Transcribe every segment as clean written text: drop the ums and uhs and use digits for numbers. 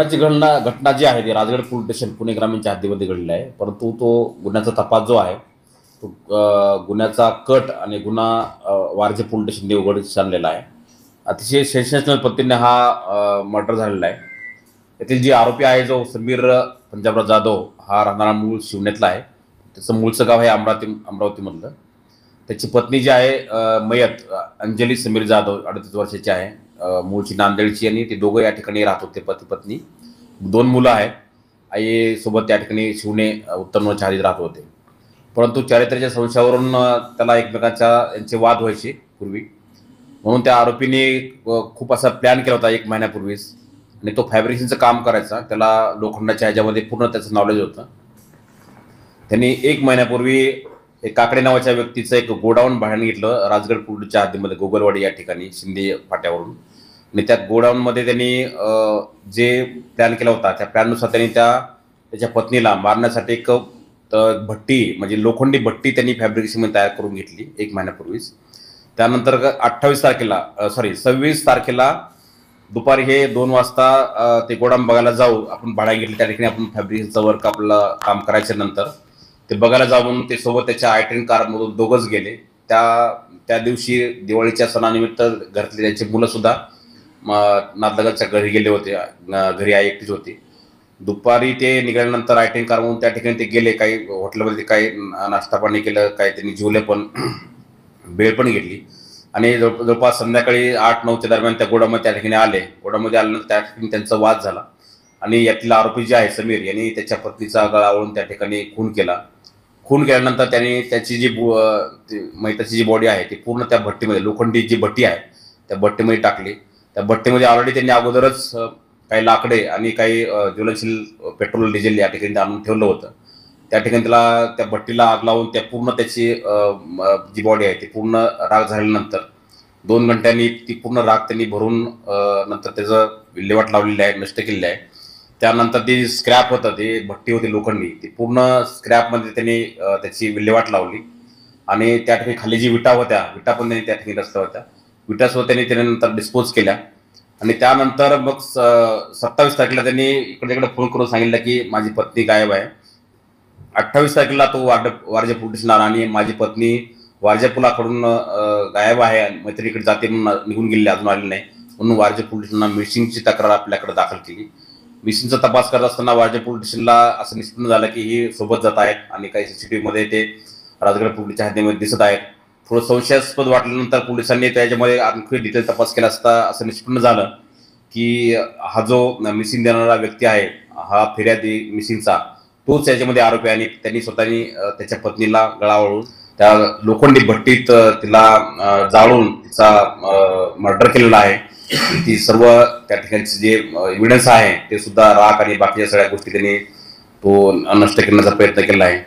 गुन्ह्याची घटना जी आहे ती राजगड पोलीस स्टेशन पुणे ग्रामीणच्या हद्दीमध्ये घडलेला आहे. परंतु तो गुन्ह्याचा तपास जो आहे तो गुन्ह्याचा कट आणि गुन्हा वारजे पोलीस स्टेशनने उघडकीस आणलेला आहे. अतिशय सेन्सेशनल पद्धतीने हा मर्डर झालेला आहे. यातील जी आरोपी आहे जो समीर पंजाबराव जाधव हा राहणारा मूळ शिवण्यातला आहे. त्याचं मूळचं गाव आहे अमरावतीमधलं. त्याची पत्नी जी आहे मयत अंजली समीर जाधव 38 वर्षाची आहे, मूळची नांदेडची, आणि ते दोघं या ठिकाणी राहत होते, पती पत्नी. 2 मुलं आहेत. आई सोबत त्या ठिकाणी शिवणे उत्तरनच्या हद्दीत राहत होते. परंतु चारित्र्याच्या संशयावरून त्याला एकमेकांच्या यांचे वाद व्हायचे पूर्वी, म्हणून त्या आरोपीने खूप असा प्लॅन केला होता 1 महिन्यापूर्वीच. आणि तो फॅब्रिकेशनचं काम करायचा, त्याला लोखंडाच्या ह्याच्यामध्ये पूर्ण त्याचं नॉलेज होतं. त्यांनी 1 महिन्यापूर्वी एक काकडे नावाच्या व्यक्तीचं एक गोडाऊन भाड्याने घेतलं राजगड पोलीसच्या हद्दीमध्ये, गोगलवाडी या ठिकाणी शिंदे फाट्यावरून. आणि त्या गोडाऊनमध्ये त्यांनी जे प्लॅन केला होता त्या प्लॅननुसार त्यांनी त्याच्या पत्नीला मारण्यासाठी एक भट्टी, म्हणजे लोखंडी भट्टी त्यांनी फॅब्रिकेशनमध्ये तयार करून घेतली 1 महिन्यापूर्वीच. त्यानंतर 26 तारखेला दुपारी हे 2 वाजता ते गोडाऊन बघायला जाऊ, आपण भाड्या घेतली त्या ठिकाणी आपण फॅब्रिकेशनचं वर्क आपलं काम करायच्या नंतर ते बघायला जाऊन ते सोबत त्याच्या आयटेन कारमधून दोघंच गेले. त्या दिवशी दिवाळीच्या सणानिमित्त घरातले त्यांची मुलं सुद्धा नातलगाच्या घरी गेले होते. घरी आई एकटीच होती. दुपारी ते निघाल्यानंतर आयटेन कारमधून त्या ठिकाणी ते गेले. काही हॉटेलमध्ये काही नाश्ता पाणी केलं, काही त्यांनी जेवले पण, वेळ पण घेतली. आणि जवळपास संध्याकाळी 8-9च्या दरम्यान त्या गोडामध्ये त्या ठिकाणी आले. गोडामध्ये आल्यानंतर त्या ठिकाणी त्यांचा वाद झाला आणि यातला आरोपी जे आहे समीर यांनी त्याच्या पत्नीचा गळा आवळून त्या ठिकाणी खून केला. खून केल्यानंतर त्यांनी त्याची जी मैताची जी बॉडी आहे ती पूर्ण त्या भट्टीमध्ये, लोखंडी जी भट्टी आहे त्या भट्टीमध्ये टाकली. त्या भट्टीमध्ये ऑलरेडी त्यांनी अगोदरच काही लाकडे आणि काही ज्वलनशील पेट्रोल डिझेल या ठिकाणी आणून ठेवलं होतं. त्या ठिकाणी त्याला त्या भट्टीला आग लावून त्या पूर्ण त्याची जी बॉडी आहे ती पूर्ण राख झाल्यानंतर 2 घंट्यांनी ती पूर्ण राख त्यांनी भरून नंतर त्याचं विल्हेवाट लावलेली आहे, नष्ट केलेली आहे. त्यानंतर ती स्क्रॅप होतं, ते भट्टी होती लोखंडी, ती पूर्ण स्क्रॅपमध्ये त्यांनी त्याची विल्हेवाट लावली. आणि त्या ठिकाणी खाली जी विटा होत्या, विटा पण त्यांनी त्या ठिकाणी रचल्या होत्या. विटासुद्धा त्यांनी त्यानंतर डिस्पोज केल्या. आणि त्यानंतर मग 27 तारखेला त्यांनी इकडे फोन करून सांगितलं की माझी पत्नी गायब आहे. 28 तारखेला तो वारजे पोलीस स्टेशनला आला आणि माझी पत्नी वारजे पुलाकडून गायब आहे, मैत्रिणीकडे जाते म्हणून निघून गेलेली, अजून आलेली नाही, म्हणून वारजे पोलीस स्टेशनला मिसिंगची तक्रार आपल्याकडे दाखल केली. मिसिंगचा तपास करत असताना वारजे पोलीस स्टेशनला असं निष्पन्न झालं की ही सोबत जात आहेत आणि काही CCTV मध्ये ते राजगड पोलीसच्या हद्दीमध्ये दिसत आहेत. थोडं संशयास्पद वाटल्यानंतर पोलिसांनी त्याच्यामध्ये आणखी डिटेल तपास केला असता असं निष्पन्न झालं की हा जो मिसिंग देणारा व्यक्ती आहे, हा फिर्यादी मिसिंगचा, तोच याच्यामध्ये आरोपी आहे. आणि त्यांनी स्वतःनी त्याच्या पत्नीला गळावळून त्या लोखंडी भट्टीत तिला जाळून तिचा मर्डर केलेला आहे. ती सर्व त्या ठिकाणचे जे एव्हिडन्स आहे ते सुद्धा राख आणि बाकीच्या सगळ्या गोष्टी त्यांनी तो नष्ट करण्याचा प्रयत्न केला आहे.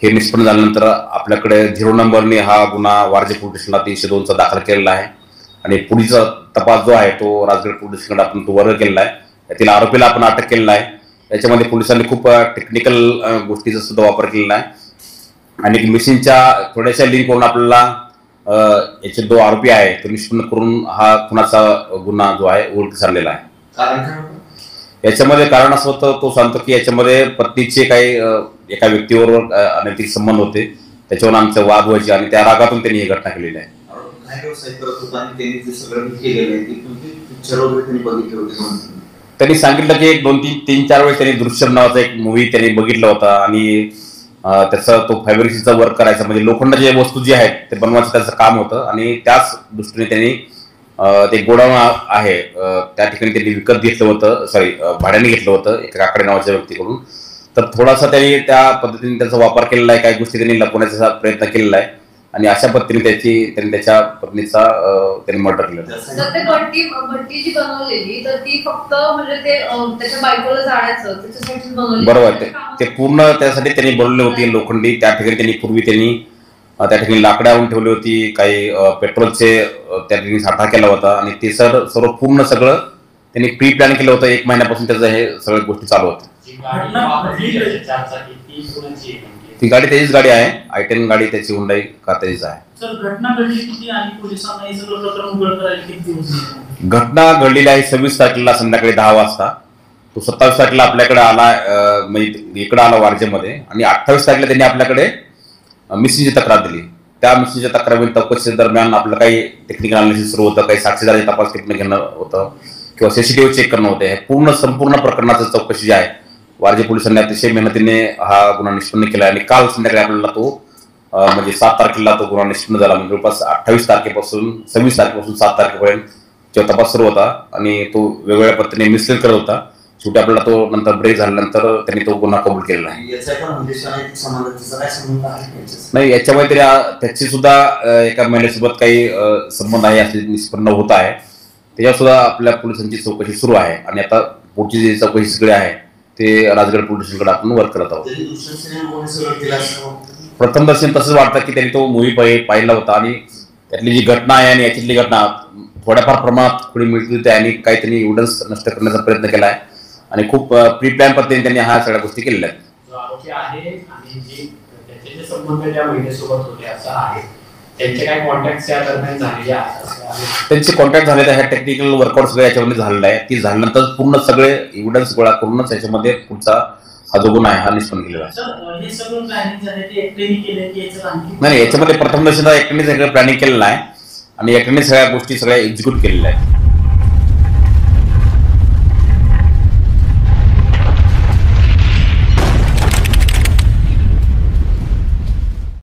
हे निष्पन्न झाल्यानंतर आपल्याकडे 0 नंबरने हा गुन्हा वारजे पोलीस स्टेशनला 302चा दाखल केलेला आहे. आणि पुढील तपास जो आहे तो राजगड पोलीस स्टेशनकडे आपण तो वर्ग केलेला आहे. यातील आरोपीला आपण अटक केलेला आहे. याच्यामध्ये पोलिसांनी खूप टेक्निकल गोष्टीचा सुद्धा वापर केलेला आहे. आणि मिसिंगच्या थोड्याशा लिंक करून आपल्याला याचे 2 आरोपी आहे तो निष्पन्न करून हा खुनाचा गुन्हा जो आहे उघडकीस आणलेला आहे. याच्यामध्ये कारण असं होतं, तो सांगतो की याच्यामध्ये पत्नीचे काही एका व्यक्तीबरोबर अनैतिक संबंध होते, त्याच्यावर आमचे वाद व्हायचे आणि त्या रागातून त्यांनी ही घटना केलेली आहे. त्यांनी सांगितलं की 2-3-4 वेळेस त्यांनी दृश्यम नावाचा एक मूवी त्यांनी बघितला होता आणि त्याचा तो फॅब्रिकेशनचा वर्क करायचा, म्हणजे लोखंडाच्या वस्तू जी आहेत ते बनवायचं त्याचं काम होतं. आणि त्याच दृष्टीने त्यांनी ते गोडाऊन आहे त्या ठिकाणी त्यांनी विकत घेतलं होतं, भाड्याने घेतलं होतं एका काकडे नावाच्या व्यक्तीकडून. तर थोडासा त्यांनी त्या पद्धतीने त्याचा वापर केलेला आहे, काही गोष्टी त्यांनी लपवण्याचा प्रयत्न केलेला आहे आणि अशा पद्धतीने त्यांनी त्याच्या पत्नीचा त्यांनी मर्डर केलं. बरोबर, ते पूर्ण त्यासाठी त्यांनी बनवली होती लोखंडी. त्या ठिकाणी त्यांनी पूर्वी त्या ठिकाणी लाकडं आणून ठेवली होती, काही पेट्रोलचे त्या ठिकाणी साठा केला होता आणि ते सर्व पूर्ण सगळं त्यांनी प्री प्लॅन केलं होतं. 1 महिन्यापासून त्याचं हे सगळ्या गोष्टी चालू होत्या. ती गाडी त्याचीच गाडी आहे, i10 गाडी त्याची हुंडाई कार त्याचीच आहे. घटना घडलेली आहे 26 तारखेला संध्याकाळी 10 वाजता. तो 27 तारखेला आपल्याकडे आला, म्हणजे इकडे आला वारजेमध्ये, आणि 28 तारखेला त्यांनी आपल्याकडे मिसिंगची तक्रार दिली. त्या मिसिंगच्या तक्रारीमध्ये चौकशी दरम्यान आपलं काही टेक्निकल अनालिसिस सुरू होतं, काही साक्षीदारांची तपास घेणं होतं किंवा सीसीटीव्ही चेक करणं होतं. हे पूर्ण संपूर्ण प्रकरणाचं चौकशी जी आहे वारजे पोलिसांनी अतिशय मेहनतीने हा गुन्हा निष्पन्न केला आणि काल संध्याकाळी आपल्याला तो म्हणजे 7 तारखेला तो गुन्हा निष्पन्न झाला. म्हणजे जवळपास 26 तारखेपासून 7 तारखेपर्यंत जेव्हा तपास सुरू होता आणि तो वेगवेगळ्या पद्धतीने मिसलीड करत होता. शेवटी आपल्याला तो नंतर ब्रेक झाल्यानंतर त्यांनी तो गुन्हा कबूल केलेला आहे. नाही, याच्यामुळे तरी त्याची सुद्धा एका महिलेसोबत काही संबंध आहे असे निष्पन्न होत आहे. त्याच्यावर सुद्धा आपल्या पोलिसांची चौकशी सुरू आहे आणि आता पुढची जी चौकशी सगळी आहे ते राजगड पोलीस स्टेशनकडे आपण वर्क करत आहोत. प्रथम दर्शन तसंच वाटतं की त्यांनी तो मूवी पाहिला होता आणि त्यातली जी घटना आहे आणि याच्यातली घटना थोड्याफार प्रमाणात थोडी मिळते आणि काही त्यांनी एव्हिडन्स नष्ट करण्याचा प्रयत्न केला आहे आणि खूप प्री प्लॅन पद्धतीने त्यांनी ह्या सगळ्या गोष्टी केलेल्या आहेत. त्यांचे कॉन्टॅक्ट झालेले आहे, टेक्निकल वर्कआउट सगळं याच्यामध्ये झालेलं आहे. ती झाल्यानंतर पूर्ण सगळे एव्हिडन्स गोळा करूनच याच्यामध्ये पुढचा हा जो गुन्हा आहे हा निष्पन्न केलेला आहे. नाही, याच्यामध्ये प्रथम दर्शनाला एकट्याने सगळं प्लॅनिंग केलेलं आहे आणि एकट्याने सगळ्या गोष्टी सगळ्या एक्झिक्यूट केलेल्या आहेत.